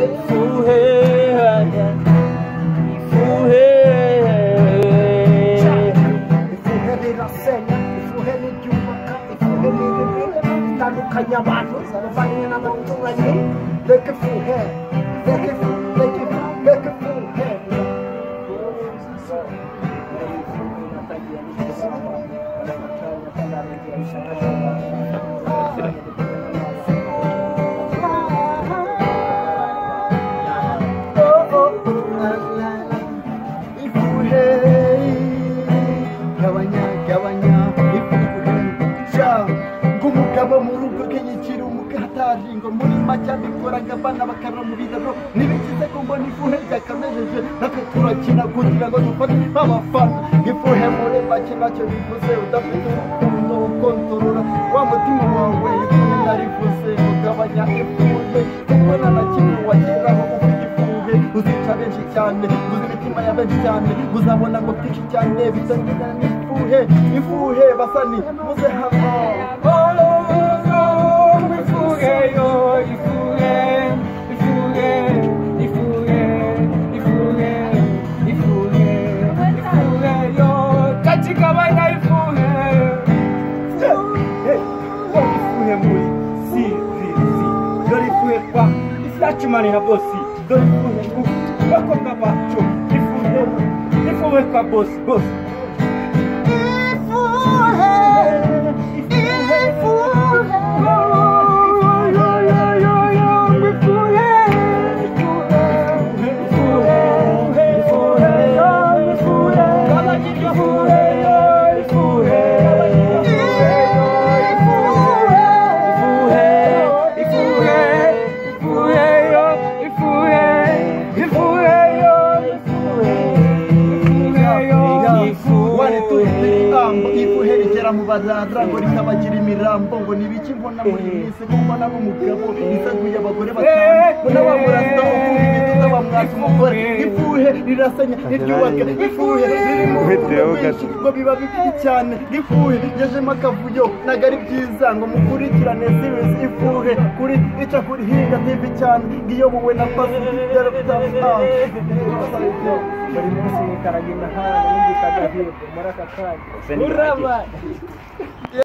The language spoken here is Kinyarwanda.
ifuhe rirasenya, ifuhe n'iryubaka, ifuhe n'iribire bitandukanya abantu bavanye n'abaturanyi. Reka ifuhe, reka ifuhe, reka ifuhe. Umugabo mu rugo kenyikira umugatari ngo muri make abikoraga abana bakara mu biraro nibigize ko mbona ifuhe ryakamejeje natwe turakina kugira ngo dufate abafana. Ifuhe muri make nacyo bivuze udafite urukundo ukontorora wa mutima wawe. Ifuhe narivuze ugabanya ifuhe kuko nta na kimwe wageraho ufite ifuhe. Uzica benshi cyane, uzi imitima ya benshi cyane, uzabona ngo byinshi cyane bitandukanye n'ifuhe. Ifuhe basani muze hano. Chimani na bosi, dori ifuhe bako kabacho, ifuhe kwa bosi. Mubazadra ngo rikabagira imirambo ngo nibiki mbona muri mise ko mbona n'umugabo isaguye abagore batanu mbona bamurasta ukumva ibituza bamwasa umugore. Ifuhe rirasenya iryubaka, ifuhe riri mu benshi ngo biba bibi cyane. Ifuhe yajemo akavuyo nagari byiza ngo mukurikirane series. Ifuhe kuri ica kuri Hinga TV cyane ngiyobowe na Pastor Darabta. Bari munsi karagina hano n'indi kagahirwa muri aka kanya. Uraba